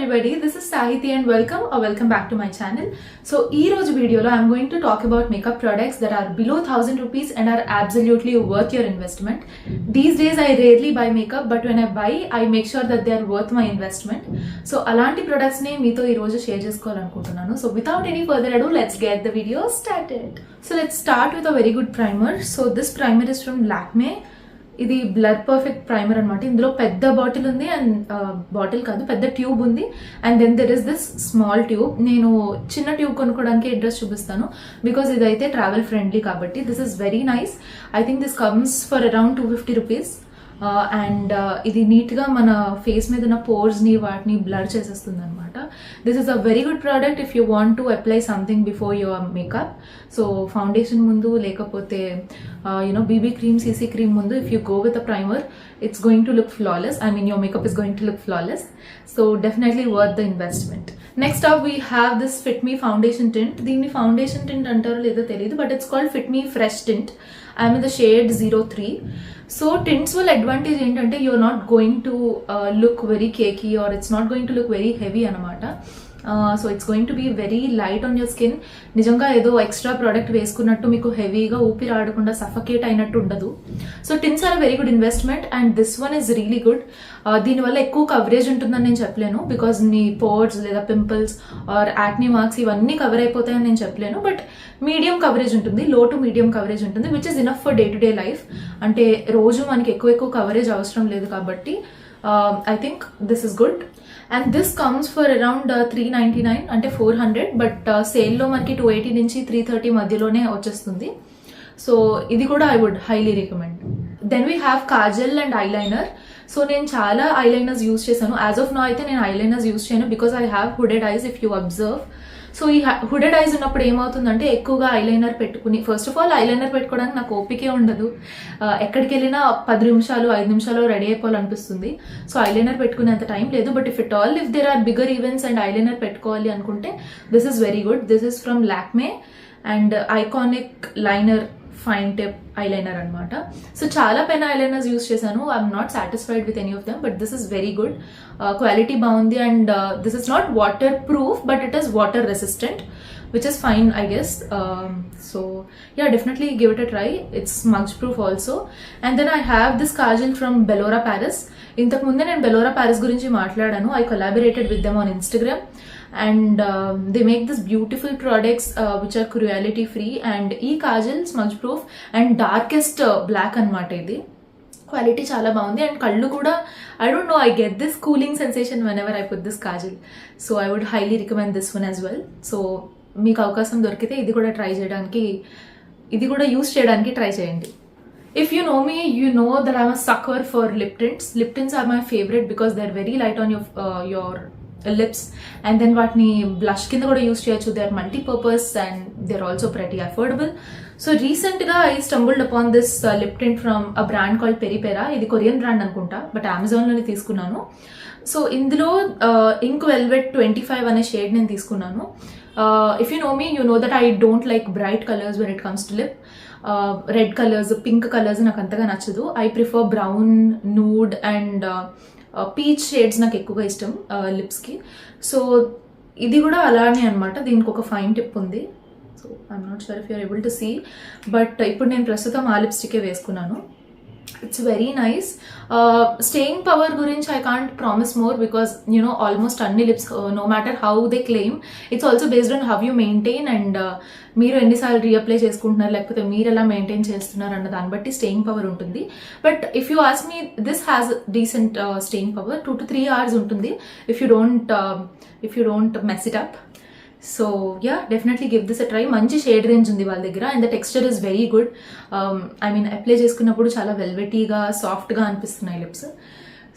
everybody, this is Sahiti and welcome back to my channel. So ee roju video lo I'm going to talk about makeup products that are below 1000 rupees and are absolutely worth your investment. These days I rarely buy makeup, but when I buy I make sure that they are worth my investment. So alanti products ne meeto ee roju share chesukovalanuntunanu. So without any further ado, let's get the video started. So let's start with a very good primer. So this primer is from Lakme. ఇది blur perfect primer అనమాట. ఇందులో పెద్ద bottle ఉంది and bottle కాదు, పెద్ద tube ఉంది. And then there is this small tube. నేను చిన్న ట్యూబ్ కొనుక్కోవడానికి ఇంట్రెస్ట్ చూపిస్తాను బికాజ్ ఇదైతే ట్రావెల్ ఫ్రెండ్లీ కాబట్టి. This is very nice. I think this comes for around 250 rupees. And ఇది నీట్గా మన ఫేస్ మీద ఉన్న పోర్స్ని వాటిని బ్లర్ చేసేస్తుంది అనమాట. This is a very good product if you want to apply something before your makeup. So foundation ముందు లేకపోతే బీబీ క్రీమ్, సీసీ క్రీమ్ ముందు if you go with a primer, it's going to look flawless. I mean your makeup is going to look flawless. So definitely worth the investment. Next up we have this fit me foundation tint. దీన్ని foundation tint అంటారో లేదో తెలియదు, but it's called Fit Me Fresh Tint. I'm in the shade 03. So tints వల్ల advantage ఏంటంటే you're not going to look very cakey or it's not going to look very heavy అనమాట. So it's going to be very light on your skin. నిజంగా ఏదో extra product వేసుకున్నట్టు మీకు హెవీగా ఊపిరి ఆడకుండా సఫకేట్ అయినట్టు ఉండదు. So tins are very good investment and this one is really good. దీనివల్ల ఎక్కువ కవరేజ్ ఉంటుందని నేను చెప్పలేను బికాజ్ మీ పోర్స్ లేదా పింపుల్స్ ఆర్ యాక్నీ మార్క్స్ ఇవన్నీ కవర్ అయిపోతాయని నేను చెప్పలేను, బట్ మీడియం కవరేజ్ ఉంటుంది, లో టు మీడియం కవరేజ్ ఉంటుంది, which is enough for day to day life. అంటే రోజు మనకి ఎక్కువ కవరేజ్ అవసరం లేదు కాబట్టి I think this is good. And this comes for around 399 అంటే 400, బట్ సేల్లో మనకి 280 నుంచి 330 మధ్యలోనే వచ్చేస్తుంది. సో ఇది కూడా I would highly recommend. Then we have kajal and eyeliner. So నేను చాలా ఐలైనర్స్ యూజ్ చేశాను. యాజ్ ఆఫ్ నో అయితే నేను ఐలైనర్స్ యూజ్ చేయను because I have hooded eyes if you observe. So ఈ హుడెడ్ ఐస్ ఉన్నప్పుడు ఏమవుతుందంటే ఎక్కువగా ఐలైనర్ పెట్టుకుని, ఫస్ట్ ఆఫ్ ఆల్ ఐలైనర్ పెట్టుకోవడానికి నాకు ఓపికే ఉండదు. ఎక్కడికి వెళ్ళినా 10 నిమిషాలు 5 నిమిషాలు రెడీ అయిపోవాలనిపిస్తుంది. సో ఐలైనర్ పెట్టుకునేంత టైం లేదు. But if there are bigger events and eyeliner పెట్టుకోవాలి అనుకుంటే this is very good. This is from Lakme and iconic liner fine tip eyeliner అనమాట. సో చాలా పెన్ ఐలైనర్స్ యూజ్ చేశాను. I'm not satisfied with any of them, but this is very good. Quality బాగుంది and this is not waterproof but it is water resistant, which is fine I guess. So yeah, definitely give it a try. It's smudge proof also. And then I have this kajal from Bellora Paris. ఇంతకు ముందే నేను బెలోరా Paris గురించి మాట్లాడాను. I collaborated with them on Instagram and they make this beautiful products which are cruelty free and ఈ Kajal smudge proof and darkest black అన్నమాట. ఇది quality చాలా బాగుంది అండ్ కళ్ళు కూడా I don't know, I get this cooling sensation whenever I put this kajal. So I would highly recommend this one as well. So మీకు అవకాశం దొరికితే ఇది కూడా ట్రై చేయడానికి, ఇది కూడా యూస్ చేయడానికి ట్రై చేయండి. If you know me, you know that I'm a sucker for lip tints. Lip tints are my favourite because they are very light on your lips and then వాటిని blush కింద కూడా use చేయొచ్చు. They are multipurpose and they are also pretty affordable. So రీసెంట్గా I stumbled upon this lip tint from a brand called Peripera. ఇది Korean brand అనుకుంటా, but అమెజాన్లోనే తీసుకున్నాను. So ఇందులో ఇంక్ వెల్వెట్ 25 అనే షేడ్ నేను తీసుకున్నాను. If you know me, you know that I don't like bright colours when it comes to lip. Red colours, pink colours నాకు అంతగా నచ్చదు. I prefer brown, nude and peach shades నాకు ఎక్కువగా ఇష్టం లిప్స్కి. సో ఇది కూడా అలానే అనమాట. దీనికి ఒక ఫైన్ టిప్ ఉంది. So I'm not sure if you're able to see, but ఇప్పుడు నేను ప్రస్తుతం ఆ లిప్స్టికే వేసుకున్నాను. It's very nice. Staying power గురించి I can't promise more because almost అన్ని lips no matter how they claim, it's also based on how you maintain and మీరు ఎన్నిసార్లు రీఅప్లై చేసుకుంటున్నారు లేకపోతే మీరు ఎలా మెయింటైన్ చేస్తున్నారు అన్న దాన్ని బట్టి స్టేయింగ్ పవర్ ఉంటుంది. But if you ask me, this has decent staying power. 2 to 3 hours ఉంటుంది if you don't mess it up. So yeah, definitely give this a try. మంచి షేడ్ రేంజ్ ఉంది వాళ్ళ దగ్గర and the texture is very good. I mean apply చేసుకున్నప్పుడు చాలా వెల్వెటీగా సాఫ్ట్గా అనిపిస్తున్నాయి lips.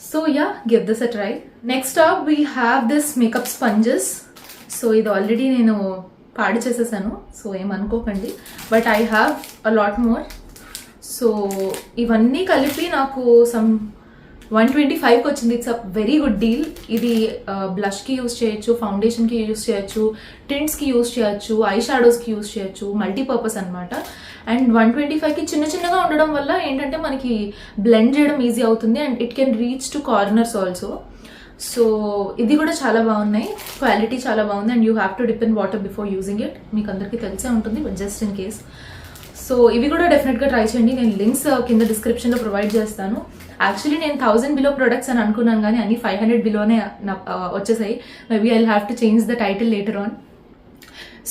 So yeah, give this a try. Next up we have this makeup sponges. So ఇది already నేను పాడు చేసేసాను, సో ఏమనుకోకండి, but I have a lot more. So ఇవన్నీ కలిపి నాకు సమ్ 125కి వచ్చింది. It's a very good deal. ఇది బ్లష్కి యూస్ చేయొచ్చు, ఫౌండేషన్కి యూస్ చేయొచ్చు, టింట్స్కి యూస్ చేయొచ్చు, ఐ షాడోస్కి యూస్ చేయొచ్చు, మల్టీపర్పస్ అనమాట. అండ్ 125కి చిన్నగా ఉండడం వల్ల ఏంటంటే మనకి బ్లెండ్ చేయడం ఈజీ అవుతుంది and it can reach to corners also. So ఇది కూడా చాలా బాగున్నాయి, క్వాలిటీ చాలా బాగుంది. And you have to dip in water before using it. మీకు అందరికీ తెలిసే ఉంటుంది, but just in case. So ఇవి కూడా డెఫినెట్గా ట్రై చేయండి. నేను లింక్స్ కింద డిస్క్రిప్షన్లో ప్రొవైడ్ చేస్తాను. యాక్చువల్లీ నేను 1000 బిలో ప్రొడక్ట్స్ అని అనుకున్నాను, కానీ అన్ని 500 బిలోనే వచ్చేసాయి. Maybe I have to change the title later on.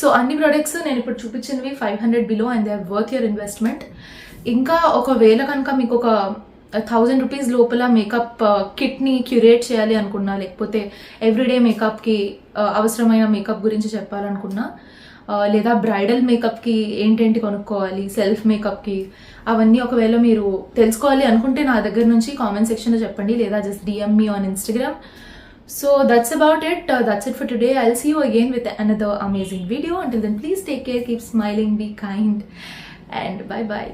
So అన్ని ప్రొడక్ట్స్ నేను ఇప్పుడు చూపించినవి 500 below and they are worth your investment. ఇంకా ఒకవేళ కనుక మీకు ఒక 1000 రూపీస్ లోపల మేకప్ కిట్ని క్యూరేట్ చేయాలి అనుకున్నా, లేకపోతే ఎవ్రీడే మేకప్కి అవసరమైన మేకప్ గురించి చెప్పాలనుకున్నా, లేదా బ్రైడల్ మేకప్కి ఏంటేంటి కొనుక్కోవాలి, సెల్ఫ్ మేకప్కి, అవన్నీ ఒకవేళ మీరు తెలుసుకోవాలి అనుకుంటే నా దగ్గర నుంచి కామెంట్ సెక్షన్లో చెప్పండి, లేదా just DM me on Instagram. So that's about it. That's it for today. I'll see you again with another amazing video. Until then, please take care, keep smiling, be kind, and bye-bye.